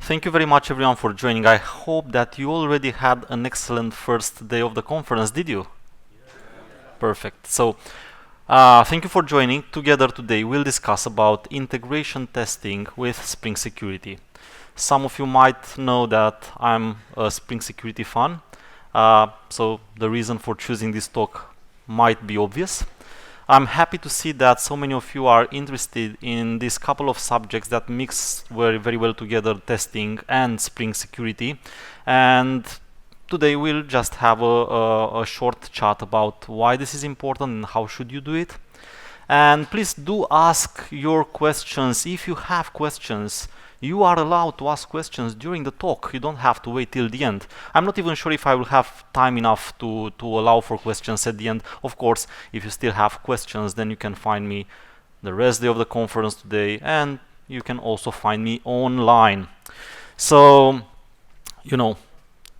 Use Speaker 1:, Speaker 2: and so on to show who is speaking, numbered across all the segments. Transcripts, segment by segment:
Speaker 1: Thank you very much everyone for joining. I hope that you already had an excellent first day of the conference, did you? Perfect. So, thank you for joining. Together today we'll discuss about integration testing with Spring Security. Some of you might know that I'm a Spring Security fan, so the reason for choosing this talk might be obvious. I'm happy to see that so many of you are interested in this couple of subjects that mix very well together, testing and Spring Security. And today we'll just have a short chat about why this is important and how should you do it. And please do ask your questions. If you have questions, you are allowed to ask questions during the talk. You don't have to wait till the end. I'm not even sure if I will have time enough to allow for questions at the end. Of course, if you still have questions, then you can find me the rest day of the conference today, and you can also find me online. So, you know,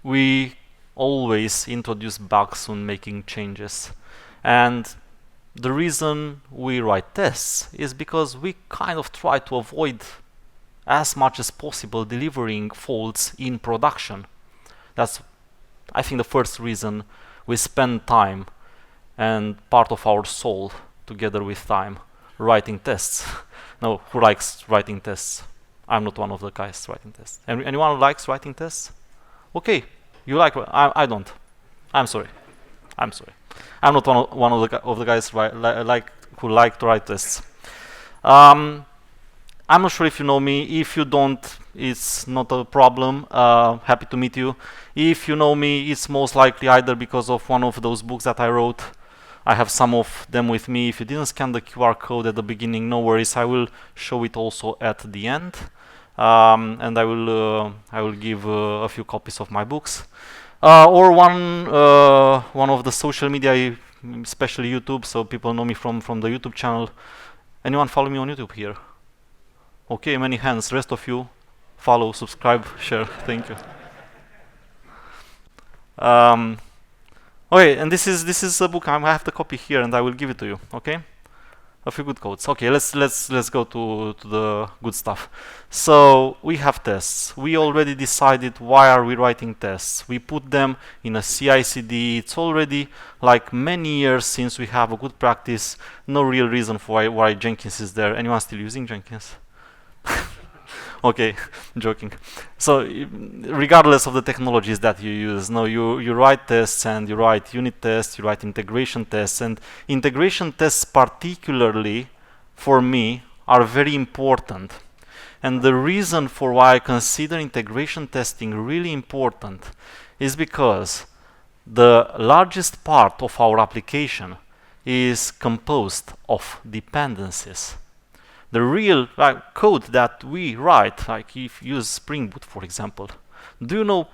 Speaker 1: we always introduce bugs when making changes. And the reason we write tests is because we kind of try to avoid as much as possible delivering faults in production. That's, I think, the first reason we spend time and part of our soul together with time writing tests. Now, who likes writing tests? I'm not one of the guys writing tests. Anyone who likes writing tests? Okay, you like. I don't. I'm sorry. I'm not one of the guys who like to write tests. I'm not sure if you know me. If you don't, it's not a problem. Happy to meet you. If you know me, it's most likely either because of one of those books that I wrote. I have some of them with me. If you didn't scan the QR code at the beginning, no worries. I will show it also at the end, and I will give a few copies of my books, or one of the social media, especially YouTube. So people know me from the YouTube channel. Anyone follow me on YouTube here? Okay, many hands. Rest of you, follow, subscribe, share. Thank you. Okay, and this is a book. I have the copy here, and I will give it to you. Okay, a few good quotes. Okay, let's go to the good stuff. So we have tests. We already decided why are we writing tests. We put them in a CI/CD. It's already like many years since we have a good practice. No real reason for why Jenkins is there. Anyone still using Jenkins? Okay, joking. So regardless of the technologies that you use, no, you write tests, and you write unit tests, you write integration tests, and integration tests particularly for me are very important. And the reason for why I consider integration testing really important is because the largest part of our application is composed of dependencies. The real code that we write, like if you use Spring Boot, for example, do you know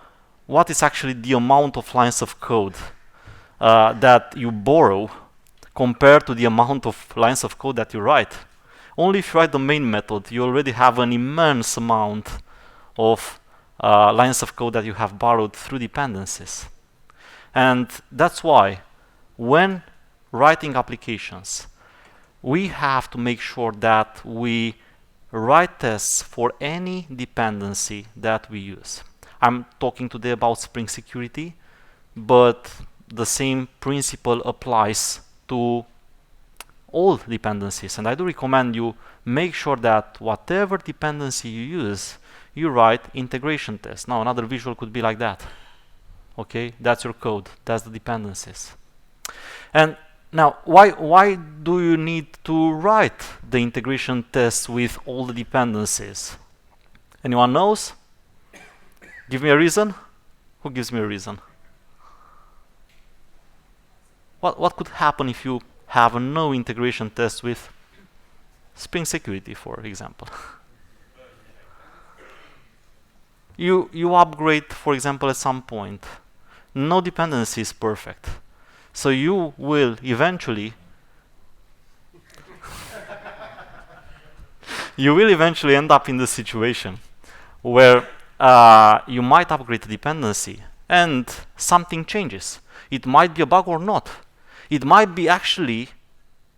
Speaker 1: what is actually the amount of lines of code that you borrow compared to the amount of lines of code that you write? Only if you write the main method, you already have an immense amount of lines of code that you have borrowed through dependencies. And that's why when writing applications, we have to make sure that we write tests for any dependency that we use. I'm talking today about Spring Security, but the same principle applies to all dependencies. And I do recommend you make sure that whatever dependency you use, you write integration tests. Now, another visual could be like that. Okay, that's your code. That's the dependencies. And now, why do you need to write the integration tests with all the dependencies? Anyone knows? Give me a reason. Who gives me a reason? What could happen if you have no integration test with Spring Security, for example? You upgrade, for example, at some point. No dependency is perfect. So you will eventually end up in the situation where you might upgrade the dependency and something changes. It might be a bug or not. It might be actually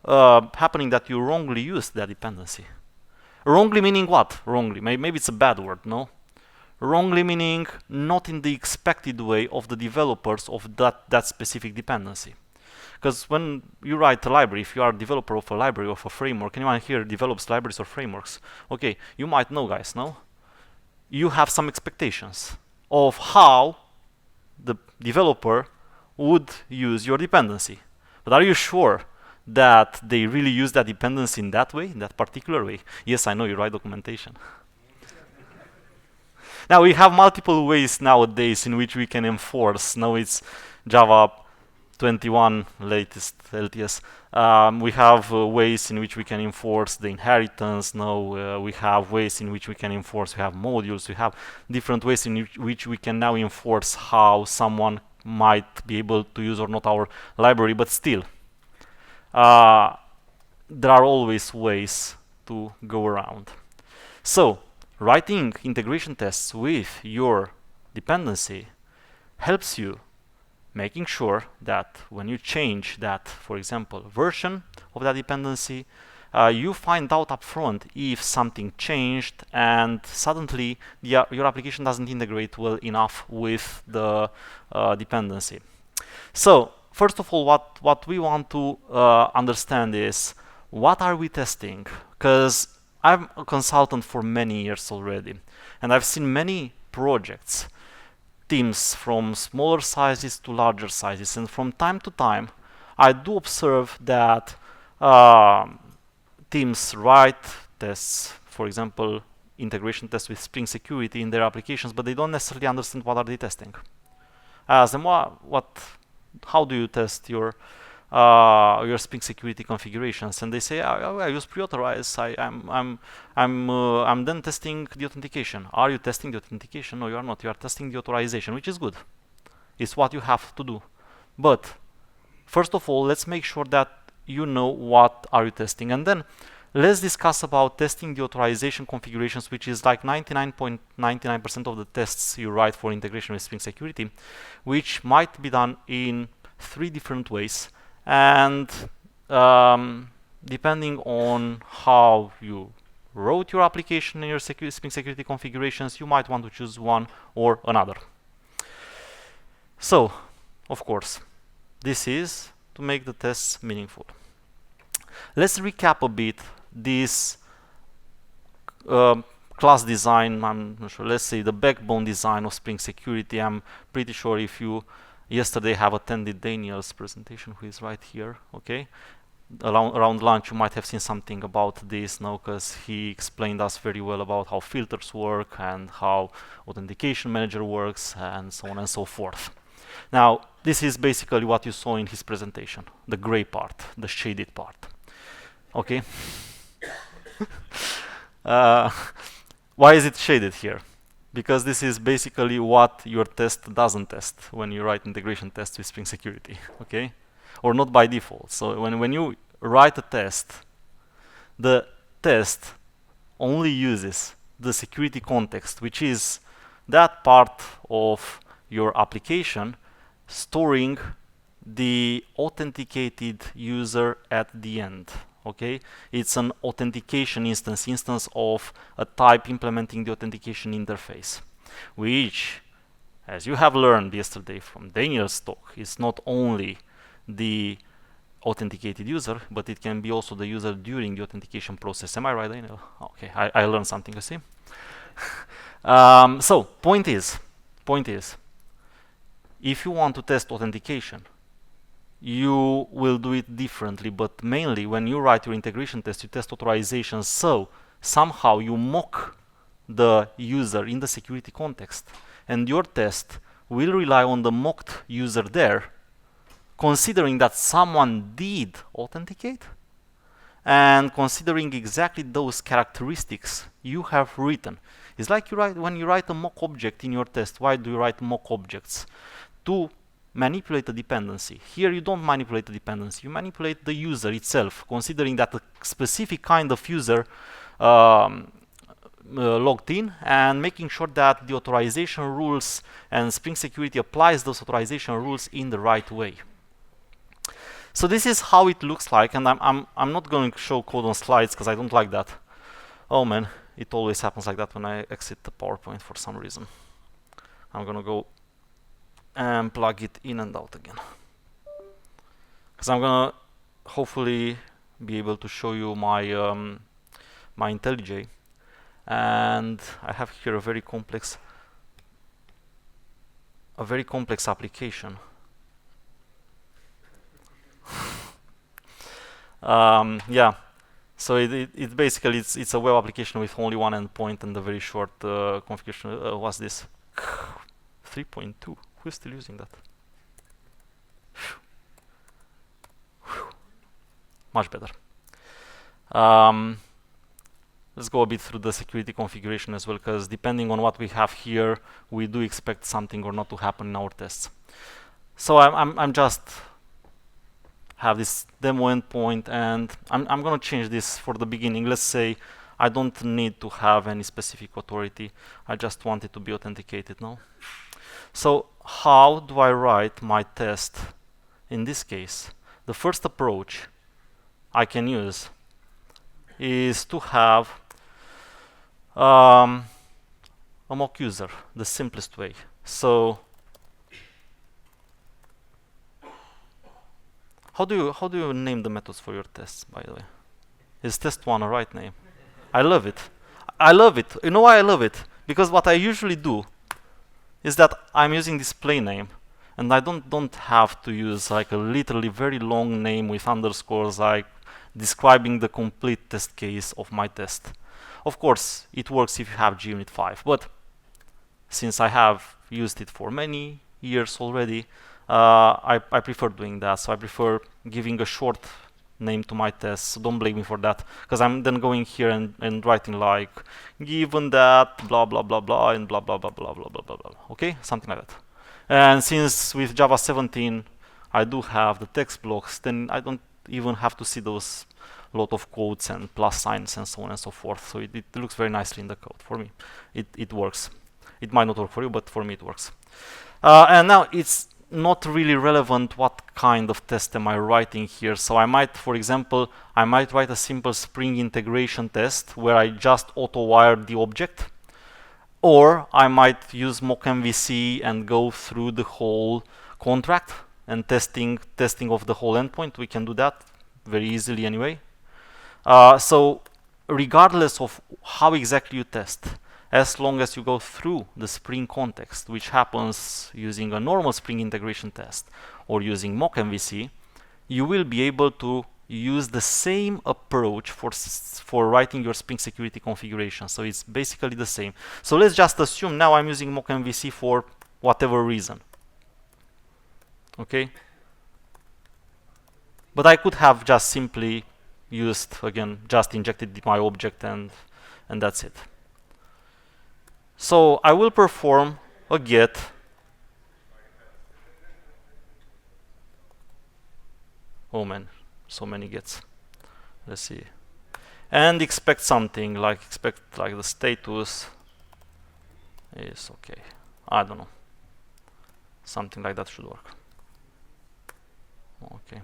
Speaker 1: happening that you wrongly used that dependency. Wrongly meaning what? Wrongly. Maybe it's a bad word, no? Wrongly meaning not in the expected way of the developers of that specific dependency. Because when you write a library, if you are a developer of a library or of a framework, anyone here develops libraries or frameworks, okay, you might know, guys, no? You have some expectations of how the developer would use your dependency. But are you sure that they really use that dependency in that way, in that particular way? Yes, I know you write documentation. Now we have multiple ways nowadays in which we can enforce. Now it's Java 21 latest LTS. We have ways in which we can enforce the inheritance. Now we have ways in which we can enforce. We have modules. We have different ways in which we can now enforce how someone might be able to use or not our library. But still, there are always ways to go around. So writing integration tests with your dependency helps you making sure that when you change that, for example, version of that dependency, you find out upfront if something changed and suddenly your application doesn't integrate well enough with the dependency. So first of all, what we want to understand is what are we testing? Because I'm a consultant for many years already, and I've seen many projects, teams from smaller sizes to larger sizes, and from time to time I do observe that teams write tests, for example integration tests with Spring Security in their applications, but they don't necessarily understand what are they testing. I ask them, how do you test your Spring Security configurations? And they say, I use pre-authorize. I'm then testing the authentication. Are you testing the authentication? No, you are not. You are testing the authorization, which is good. It's what you have to do. But first of all, let's make sure that you know what are you testing, and then let's discuss about testing the authorization configurations, which is like 99.99% of the tests you write for integration with Spring Security, which might be done in 3 different ways. And depending on how you wrote your application in your Spring Security configurations, you might want to choose one or another. So, of course, this is to make the tests meaningful. Let's recap a bit this class design. I'm not sure, let's say the backbone design of Spring Security. I'm pretty sure if you yesterday have attended Daniel's presentation, who is right here, okay, around lunch, you might have seen something about this now, because he explained us very well about how filters work and how authentication manager works and so on and so forth. Now this is basically what you saw in his presentation, the gray part, the shaded part, okay. Why is it shaded here? Because this is basically what your test doesn't test when you write integration tests with Spring Security, okay? Or not by default. So when you write a test, the test only uses the security context, which is that part of your application storing the authenticated user at the end. Okay, it's an authentication instance of a type implementing the authentication interface, which, as you have learned yesterday from Daniel's talk, is not only the authenticated user, but it can be also the user during the authentication process. Am I right, Daniel? Okay, I learned something, you see. So point is, if you want to test authentication, you will do it differently, but mainly when you write your integration test, you test authorization, so somehow you mock the user in the security context, and your test will rely on the mocked user there, considering that someone did authenticate and considering exactly those characteristics you have written. It's like when you write a mock object in your test. Why do you write mock objects? To manipulate the dependency. Here you don't manipulate the dependency, you manipulate the user itself, considering that a specific kind of user logged in, and making sure that the authorization rules and Spring Security applies those authorization rules in the right way. So this is how it looks like, and I'm not going to show code on slides because I don't like that. Oh man, It always happens like that when I exit the PowerPoint for some reason. I'm gonna go and plug it in and out again, because I'm gonna hopefully be able to show you my my IntelliJ, and I have here a very complex application. Yeah, so it basically it's a web application with only one endpoint and a very short configuration. What's this? 3.2. Who's still using that? Much better. Let's go a bit through the security configuration as well, because depending on what we have here, we do expect something or not to happen in our tests. So I'm just have this demo endpoint, and I'm gonna change this for the beginning. Let's say I don't need to have any specific authority. I just want it to be authenticated now. So how do I write my test in this case? The first approach I can use is to have a mock user, the simplest way. So how do you name the methods for your tests, by the way? Is test1 a right name? I love it. I love it. You know why I love it? Because what I usually do is that I'm using this plain name, and I don't have to use like a literally very long name with underscores, like describing the complete test case of my test. Of course, it works if you have GUnit 5, but since I have used it for many years already, I prefer doing that. So I prefer giving a short name to my test. So don't blame me for that, because I'm then going here and writing like given that blah blah blah blah and blah blah blah blah blah blah blah blah. Okay, something like that. And since with Java 17 I do have the text blocks, then I don't even have to see those lot of quotes and plus signs and so on and so forth. So it looks very nicely in the code. For me, it works. It might not work for you, but for me it works. And now it's not really relevant what kind of test am I writing here. So I might, for example, I might write a simple Spring integration test where I just auto-wire the object, or I might use mock MVC and go through the whole contract and testing of the whole endpoint. We can do that very easily anyway. So regardless of how exactly you test, as long as you go through the Spring context, which happens using a normal Spring integration test or using mock MVC, you will be able to use the same approach for writing your Spring security configuration. So it's basically the same. So let's just assume now I'm using mock MVC for whatever reason. Okay? But I could have just simply used, again, just injected my object and that's it. So I will perform a get. Oh man, so many gets. Let's see. And expect something, like expect like the status is okay. I don't know. Something like that should work. Okay.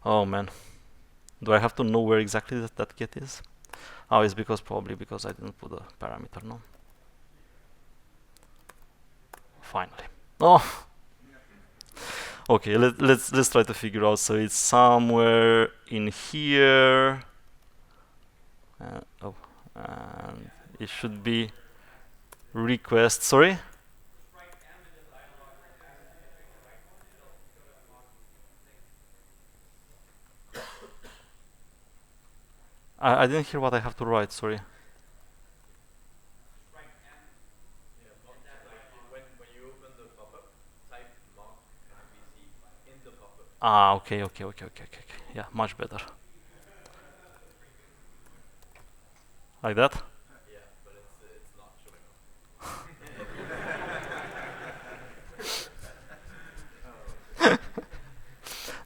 Speaker 1: Oh man. Do I have to know where exactly that get is? Oh, it's probably because I didn't put a parameter, no? Finally. Oh! Okay, let's try to figure out. So it's somewhere in here. Oh, and it should be request. Sorry? I didn't hear what I have to write, sorry. Ah, okay. Yeah, much better. Like that?
Speaker 2: Yeah, but it's not showing up.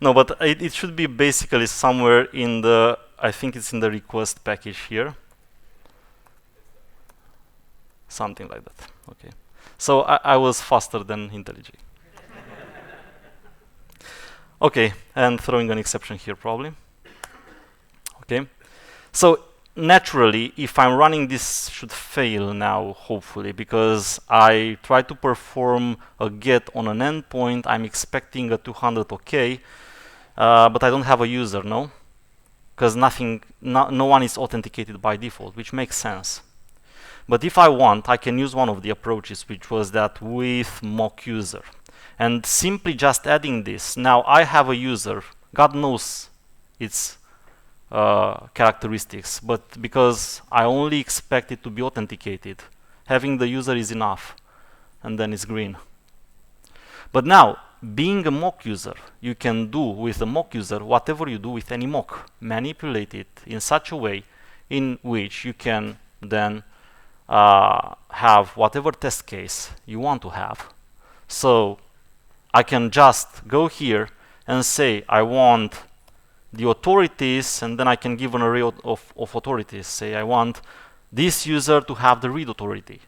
Speaker 1: No, but it should be basically somewhere in the, I think it's in the request package here. Something like that. Okay. So I was faster than IntelliJ. Okay, and throwing an exception here probably. Okay. So naturally, if I'm running this should fail now, hopefully, because I try to perform a get on an endpoint. I'm expecting a 200 OK, but I don't have a user, no? Because no one is authenticated by default, which makes sense. But if I want, I can use one of the approaches, which was that with mock user. And simply just adding this. Now I have a user. God knows its characteristics, but because I only expect it to be authenticated, having the user is enough, and then it's green. But now, being a mock user, you can do with a mock user whatever you do with any mock. Manipulate it in such a way in which you can then have whatever test case you want to have. So I can just go here and say I want the authorities, and then I can give an array of authorities. Say I want this user to have the read authority,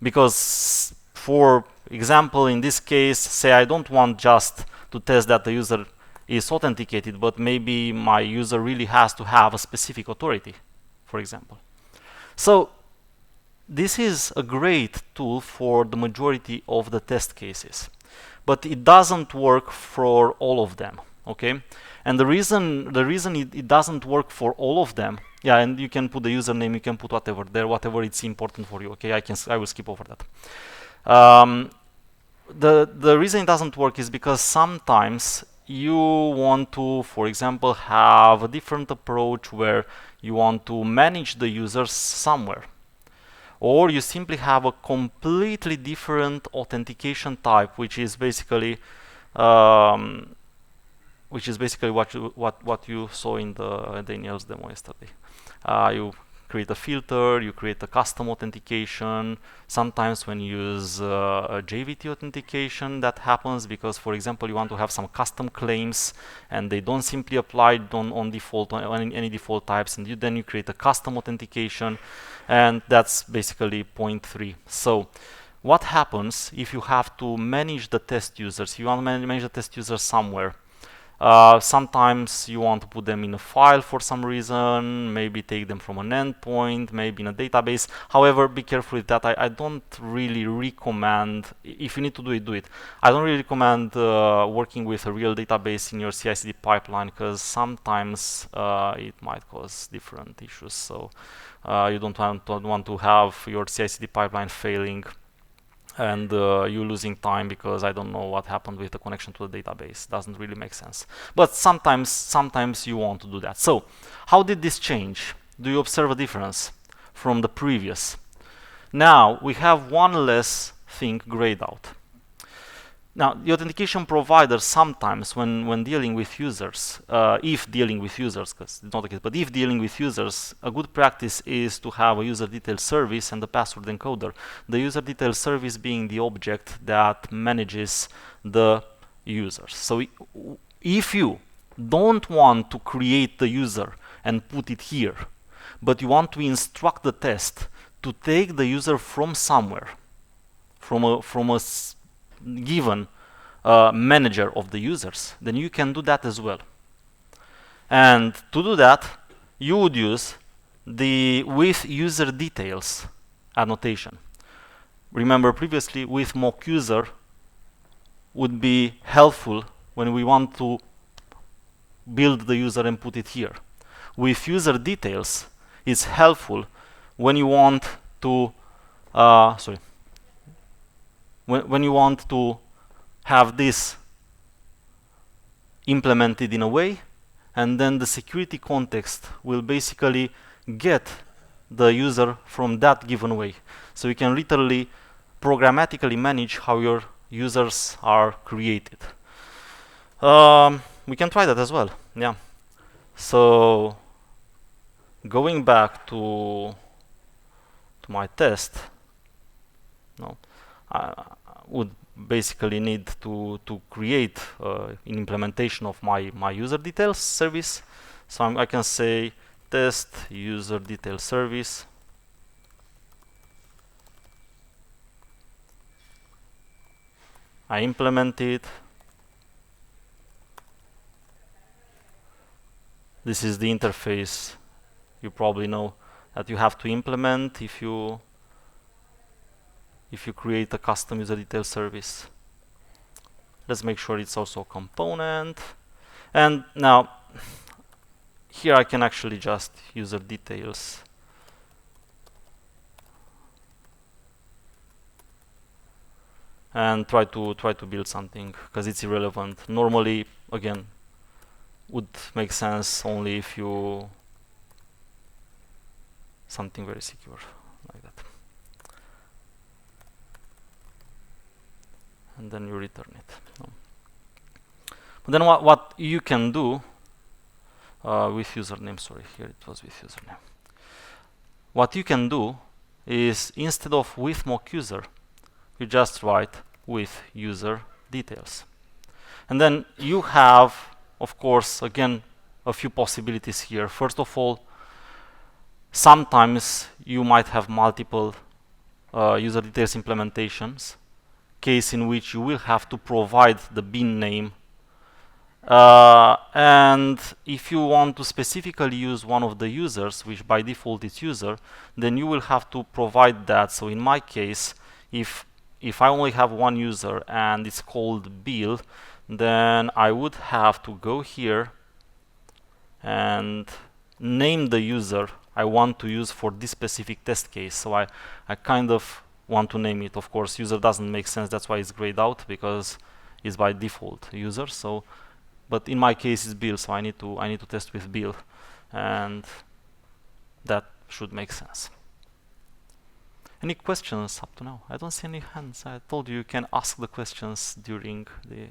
Speaker 1: because for example in this case, say I don't want just to test that the user is authenticated, but maybe my user really has to have a specific authority, for example. So this is a great tool for the majority of the test cases, but it doesn't work for all of them. Okay, and the reason it doesn't work for all of them, yeah, and you can put the username, you can put whatever there, whatever it's important for you. Okay, I will skip over that. The reason it doesn't work is because sometimes you want to, for example, have a different approach where you want to manage the users somewhere, or you simply have a completely different authentication type, which is basically what you saw in the Daniel's demo yesterday. You create a filter, you create a custom authentication. Sometimes when you use a JVT authentication, that happens because, for example, you want to have some custom claims and they don't simply apply on default on any default types, and then you create a custom authentication, and that's basically point 3. So what happens if you have to manage the test users? You want to manage the test users somewhere. Sometimes you want to put them in a file for some reason, maybe take them from an endpoint, maybe in a database. However, be careful with that. I don't really recommend, if you need to do it, do it. I don't really recommend working with a real database in your CI/CD pipeline, because sometimes it might cause different issues. So you don't want to have your CI/CD pipeline failing and you losing time because I don't know what happened with the connection to the database. Doesn't really make sense. But sometimes you want to do that. So how did this change? Do you observe a difference from the previous? Now we have one less thing grayed out. Now, the authentication provider sometimes, when dealing with users, if dealing with users, because it's not the case, but if dealing with users, a good practice is to have a user detail service and a password encoder. The user detail service being the object that manages the users. So if you don't want to create the user and put it here, but you want to instruct the test to take the user from somewhere, from a given manager of the users, then you can do that as well. And to do that, you would use the with user details annotation. Remember previously, with mock user would be helpful when we want to build the user and put it here. With user details, it's helpful when you want to when you want to have this implemented in a way, and then the security context will basically get the user from that given way. So you can literally programmatically manage how your users are created. We can try that as well. Yeah. So going back to my test, no, I would basically need to create an implementation of my user details service. So I can say test user detail service. I implement it. This is the interface you probably know that you have to implement if you create a custom user detail service. Let's make sure it's also a component. And now here I can actually just user details. And try to build something because it's irrelevant. Normally, again, would make sense only if you something very secure like that, and then you return it. No. But then what you can do with username? Sorry, here it was with username. What you can do is instead of with mock user, you just write with user details. And then you have, of course, again, a few possibilities here. First of all, sometimes you might have multiple user details implementations, case in which you will have to provide the bin name. And if you want to specifically use one of the users, which by default is user, then you will have to provide that. So in my case, if I only have one user and it's called Bill, then I would have to go here and name the user I want to use for this specific test case. So I kind of want to name it. Of course, user doesn't make sense. That's why it's grayed out, because it's by default user. So, but in my case it's Bill, so I need to test with Bill, and that should make sense. Any questions up to now? I don't see any hands. I told you can ask the questions during the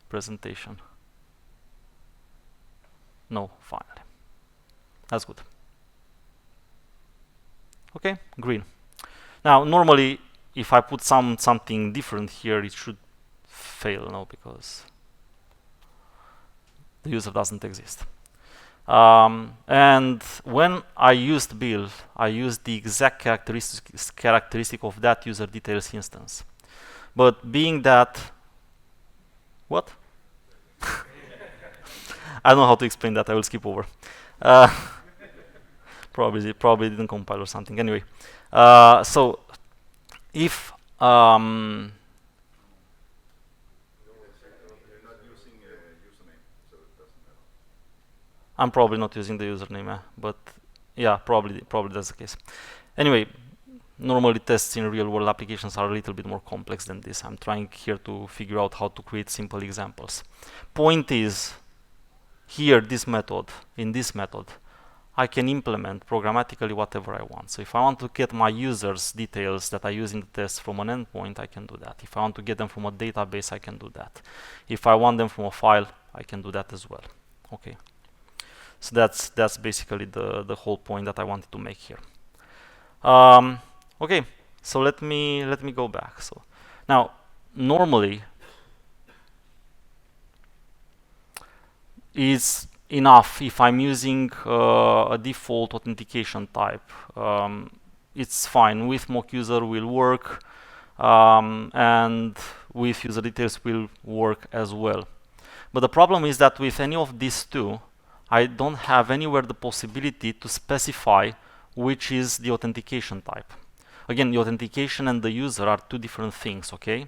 Speaker 1: presentation. No, finally. That's good. Okay, green. Now, normally, if I put something different here, it should fail now because the user doesn't exist. And when I used Bill, I used the exact characteristic of that user details instance. But being that, what? I don't know how to explain that. I will skip over. Probably didn't compile or something. Anyway, so if I'm probably not using the username, but yeah, probably that's the case. Anyway, normally tests in real-world applications are a little bit more complex than this. I'm trying here to figure out how to create simple examples. Point is, here, in this method, I can implement programmatically whatever I want. So if I want to get my users' details that I use in the test from an endpoint, I can do that. If I want to get them from a database, I can do that. If I want them from a file, I can do that as well. Okay. So that's basically the whole point that I wanted to make here. Okay, so let me go back. So now, normally, it's enough if I'm using a default authentication type. It's fine. With mock user will work, and with user details will work as well. But the problem is that with any of these two, I don't have anywhere the possibility to specify which is the authentication type. Again, the authentication and the user are two different things, okay?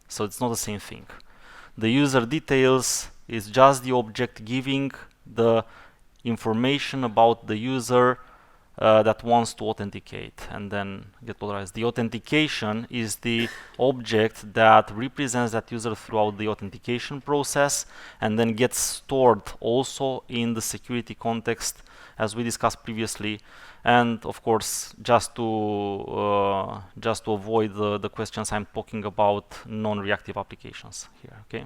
Speaker 1: So it's not the same thing. The user details is just the object giving the information about the user that wants to authenticate and then get authorized. The authentication is the object that represents that user throughout the authentication process and then gets stored also in the security context, as we discussed previously. And of course, just to avoid the questions, I'm talking about non-reactive applications here. Okay.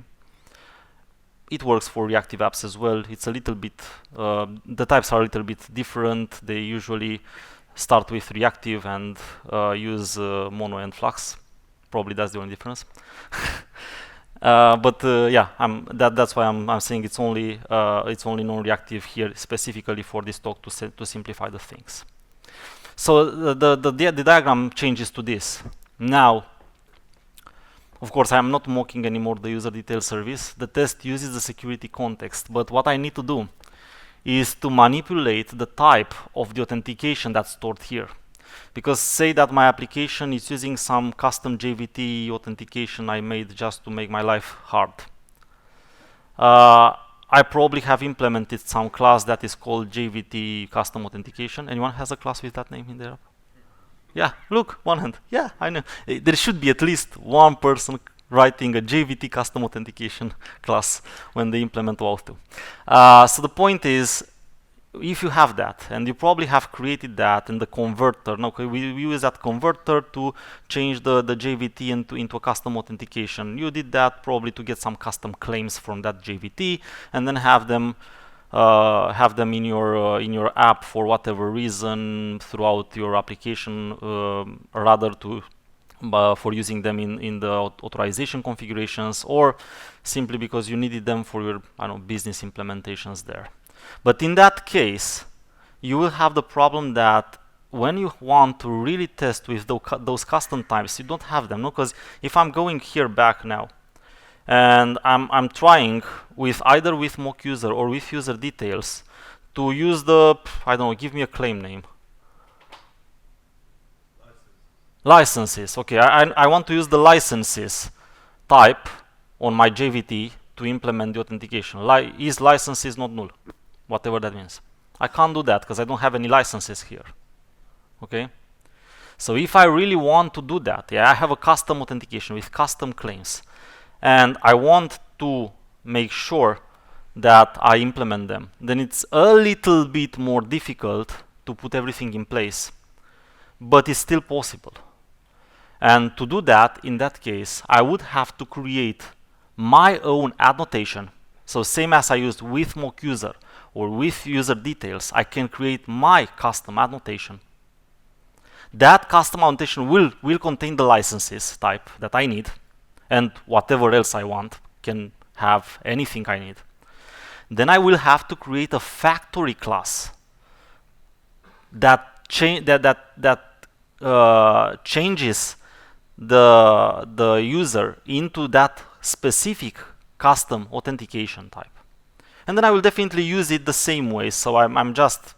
Speaker 1: It works for reactive apps as well. It's a little bit, the types are a little bit different. They usually start with reactive and use mono and flux. Probably that's the only difference. But yeah, that's why I'm saying it's only non-reactive here, specifically for this talk to simplify the things. So the diagram changes to this. Now, of course, I'm not mocking anymore the user detail service. The test uses the security context, but what I need to do is to manipulate the type of the authentication that's stored here. Because say that my application is using some custom JVT authentication I made just to make my life hard. I probably have implemented some class that is called JVT custom authentication. Anyone has a class with that name in there? Yeah, look, one hand. Yeah, I know. There should be at least one person writing a JVT custom authentication class when they implement auth2. So the point is, if you have that, and you probably have created that in the converter, no, we use that converter to change the JVT into a custom authentication. You did that probably to get some custom claims from that JVT, and then have them in your app for whatever reason throughout your application, rather to for using them in the authorization configurations, or simply because you needed them for your business implementations there. But in that case, you will have the problem that when you want to really test with those custom types, you don't have them. No, because if I'm going here back now, and I'm trying with either with mock user or with user details to use the, I don't know, give me a claim name. Licenses. Okay, I want to use the licenses type on my JVT to implement the authentication. Is licenses not null? Whatever that means. I can't do that because I don't have any licenses here. Okay? So if I really want to do that, I have a custom authentication with custom claims, and I want to make sure that I implement them, then it's a little bit more difficult to put everything in place, but it's still possible. And to do that, in that case, I would have to create my own annotation. So same as I used with mock user or with user details, I can create my custom annotation. That custom annotation will contain the licenses type that I need, and whatever else I want, can have anything I need. Then I will have to create a factory class that changes the user into that specific custom authentication type. And then I will definitely use it the same way. So I'm just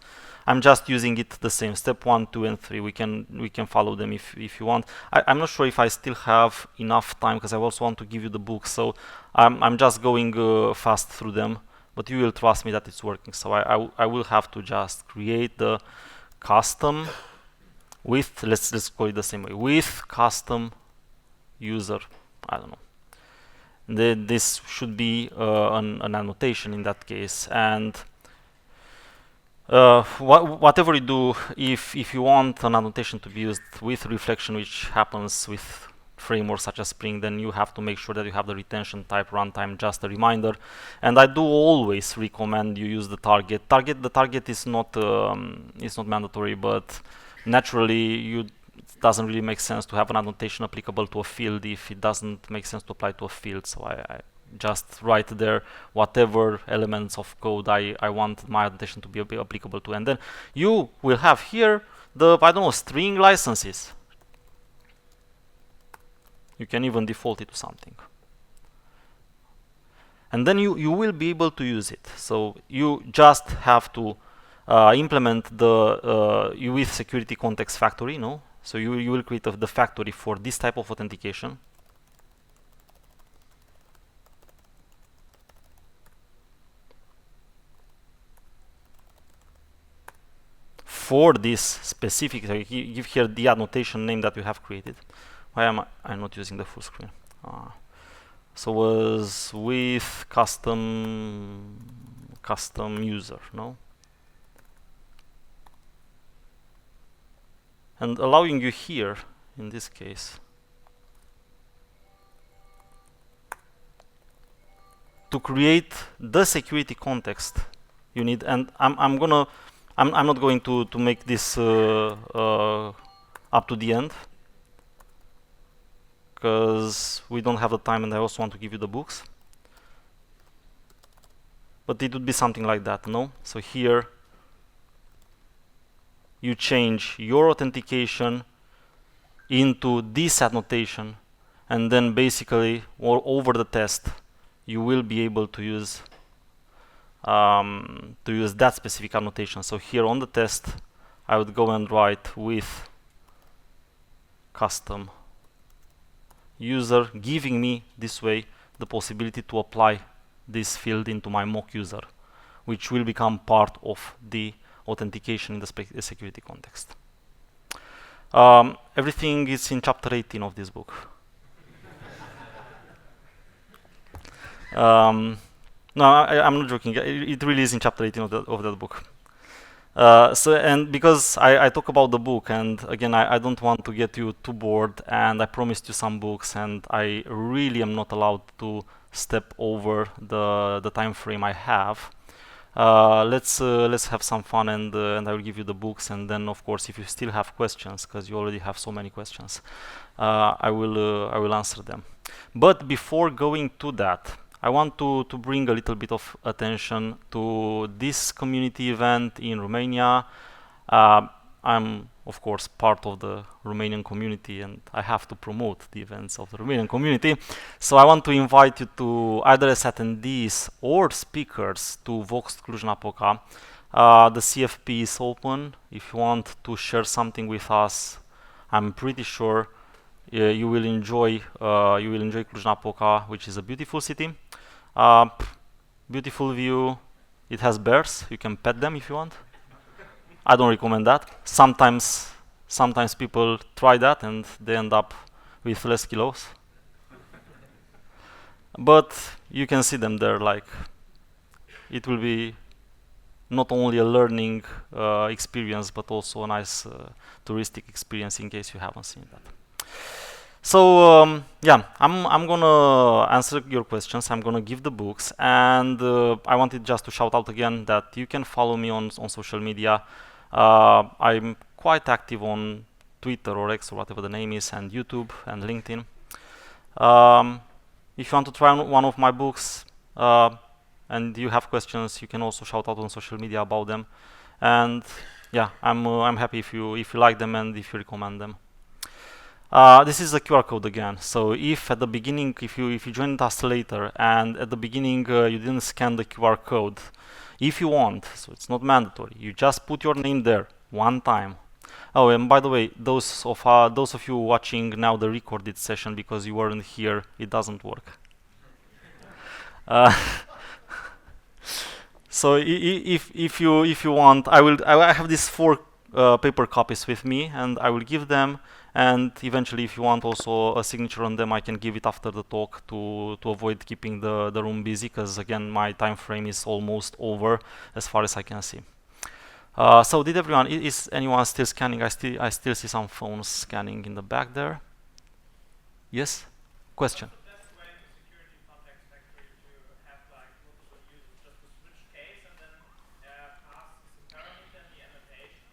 Speaker 1: using it the same. Step 1, 2, and 3. We can follow them if you want. I'm not sure if I still have enough time because I also want to give you the book. So I'm just going fast through them, but you will trust me that it's working. So I will have to just create the custom with, let's call it the same way, with custom user, I don't know. This should be an annotation in that case, and whatever you do, if you want an annotation to be used with reflection, which happens with frameworks such as Spring, then you have to make sure that you have the retention type runtime, just a reminder. And I do always recommend you use the target. The target is not mandatory, but naturally it doesn't really make sense to have an annotation applicable to a field if it doesn't make sense to apply to a field. So I just write there whatever elements of code I want my annotation to be applicable to, and then you will have here the, I don't know, string licenses. You can even default it to something, and then you will be able to use it. So you just have to implement the with security context factory, no? So you will create the factory for this type of authentication. For this specific, so you give here the annotation name that you have created. Why am I not using the full screen? So was with custom user, no? And allowing you here, in this case, to create the security context you need. And I'm not going to make this up to the end, because we don't have the time, and I also want to give you the books. But it would be something like that, no? So here you change your authentication into this annotation, and then basically over the test you will be able to use to use that specific annotation. So here on the test, I would go and write with custom user, giving me this way the possibility to apply this field into my mock user, which will become part of the authentication in the security context. Everything is in chapter 18 of this book. No, I'm not joking. It really is in chapter 18 of that book. And because I talk about the book, and again, I don't want to get you too bored, and I promised you some books, and I really am not allowed to step over the time frame I have. Let's have some fun, and I will give you the books, and then of course, if you still have questions, because you already have so many questions, I will answer them. But before going to that, I want to bring a little bit of attention to this community event in Romania. I'm of course part of the Romanian community, and I have to promote the events of the Romanian community. So I want to invite you to either as attendees or speakers to Vox Cluj-Napoca. The CFP is open. If you want to share something with us, I'm pretty sure you will enjoy Cluj-Napoca, which is a beautiful city. Beautiful view. It has bears. You can pet them if you want. I don't recommend that. Sometimes people try that and they end up with less kilos. But you can see them there. Like, it will be not only a learning experience, but also a nice touristic experience in case you haven't seen that. So yeah, I'm gonna answer your questions. I'm gonna give the books, and I wanted just to shout out again that you can follow me on social media. I'm quite active on Twitter or X or whatever the name is, and YouTube and LinkedIn. If you want to try one of my books and you have questions, you can also shout out on social media about them. And yeah, I'm happy if you like them and if you recommend them. This is the QR code again. So if at the beginning, if you joined us later and at the beginning you didn't scan the QR code, if you want, so it's not mandatory, you just put your name there one time. Oh, and by the way, those of you watching now the recorded session because you weren't here, it doesn't work. So if you want, I have these 4 paper copies with me, and I will give them. And eventually, if you want also a signature on them, I can give it after the talk to avoid keeping the room busy, because again, my time frame is almost over as far as I can see. So did everyone, is anyone still scanning? I still see some phones scanning in the back there. Yes? Question?
Speaker 2: What's the best way in the security context factory to have like multiple users, just to switch case and then pass some parameter in the annotation?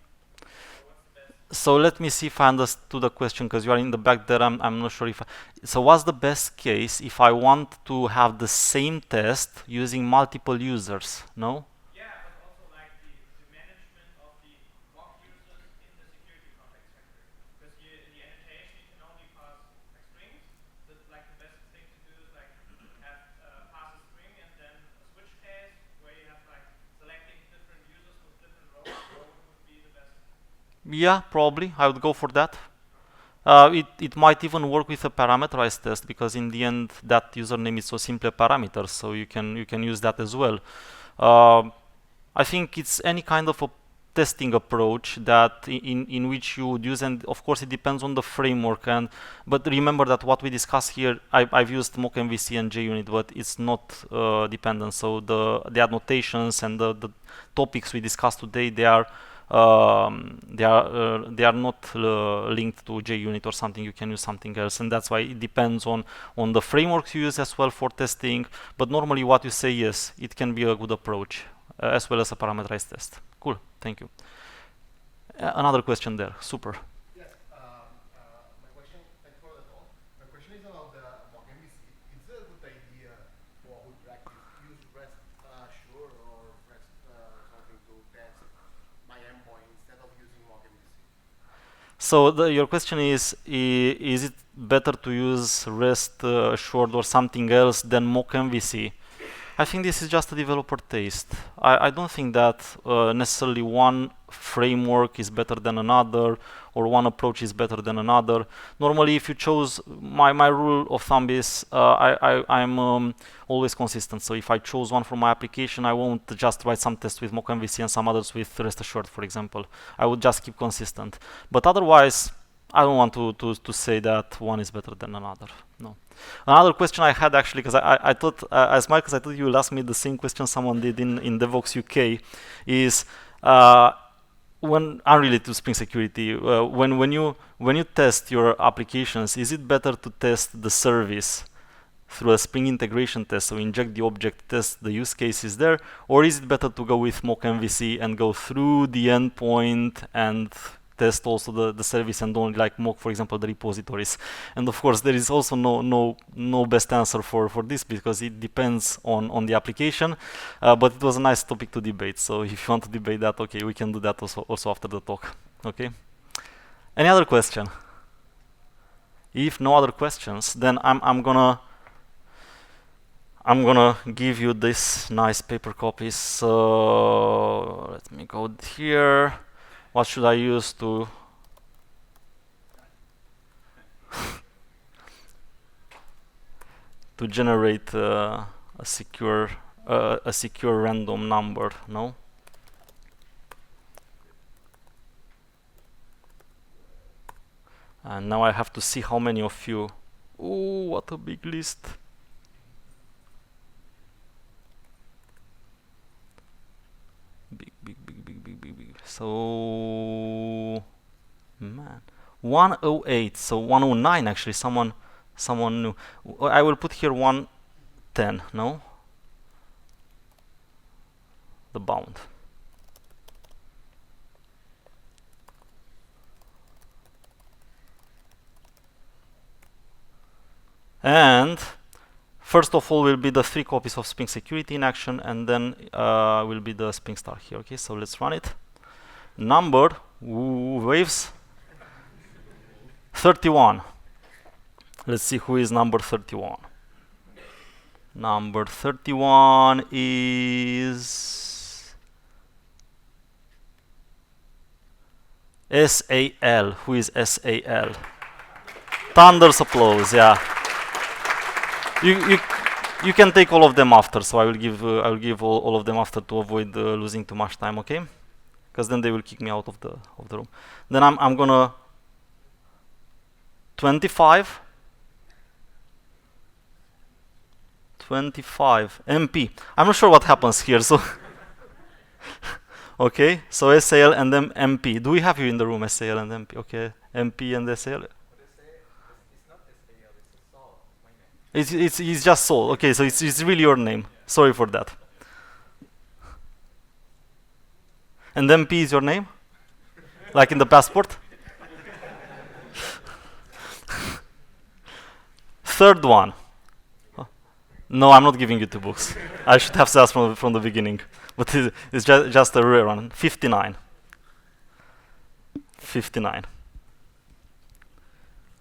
Speaker 2: Or what's the best?
Speaker 1: So let me see if I understood the question, because you are in the back there. I'm not sure if so what's the best case if I want to have the same test using multiple users? No?
Speaker 2: Yeah, but also like the management of the mock users in the security context factory. Because in the annotation you can only pass like strings. So like the best thing to do is like have pass a string and then a switch case where you have like selecting different users with different roles. What would be the best?
Speaker 1: Yeah, probably. I would go for that. It might even work with a parameterized test, because in the end that username is so simple parameter, so you can use that as well. I think it's any kind of a testing approach that in which you would use, and of course it depends on the framework. But remember that what we discuss here, I've used mock MVC and JUnit, but it's not dependent. So the annotations and the topics we discussed today, they are not linked to JUnit or something. You can use something else, and that's why it depends on the frameworks you use as well for testing. But normally what you say, yes, it can be a good approach, as well as a parameterized test. Cool, thank you. Another question there, super.
Speaker 3: Yes, my question, thank you for the talk. My question is about the mock MVC. Is it a good idea for who practice use REST Assure or REST something to test my endpoint instead of using mock MVC?
Speaker 1: So your question is it better to use REST assured or something else than mock MVC? I think this is just a developer taste. I don't think that necessarily one framework is better than another or one approach is better than another. Normally, if you chose, my rule of thumb is I'm always consistent. So if I chose one for my application, I won't just write some tests with mock MVC and some others with rest assured, for example. I would just keep consistent. But otherwise, I don't want to say that one is better than another. No. Another question I had actually, because I thought, as smart because I thought you will ask me the same question someone did in DevOps UK, is when unrelated to Spring Security, when you test your applications, is it better to test the service through a Spring integration test, so inject the object, test the use cases there, or is it better to go with mock MVC and go through the endpoint and test also the service and only like mock, for example, the repositories? And of course, there is also no best answer for this because it depends on the application. But it was a nice topic to debate. So if you want to debate that, okay, we can do that also after the talk. Okay. Any other question? If no other questions, then I'm gonna give you this nice paper copies. So let me go here. What should I use to generate a secure random number? No. And now I have to see how many of you. Oh, what a big list! Big. So, man, 108. So 109 actually. Someone knew. I will put here 110. No. The bound. And first of all will be the 3 copies of Spring Security in action, and then will be the Spring Star here. Okay, so let's run it. Number, waves, 31. Let's see who is number 31. Number 31 is SAL. Who is SAL? Thunder's applause, yeah. You can take all of them after, so I will give all of them after to avoid losing too much time, okay? Because then they will kick me out of the room. Then I'm gonna 25 MP. I'm not sure what happens here, so okay. So SAL and then MP. Do we have you in the room, SAL and MP? Okay, MP and SAL. It's just Sol. Okay, so it's really your name. Sorry for that. And MP is your name? Like in the passport? Third one. No, I'm not giving you 2 books. I should have said from the beginning. But it's just a rare one. 59. 59.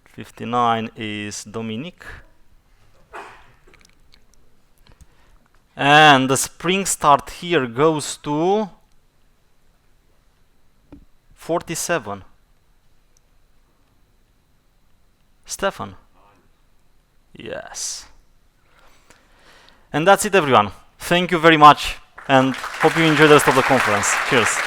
Speaker 1: 59 is Dominique. And the Spring Start here goes to 47. Stefan. Yes. And that's it, everyone. Thank you very much, and hope you enjoy the rest of the conference. Cheers.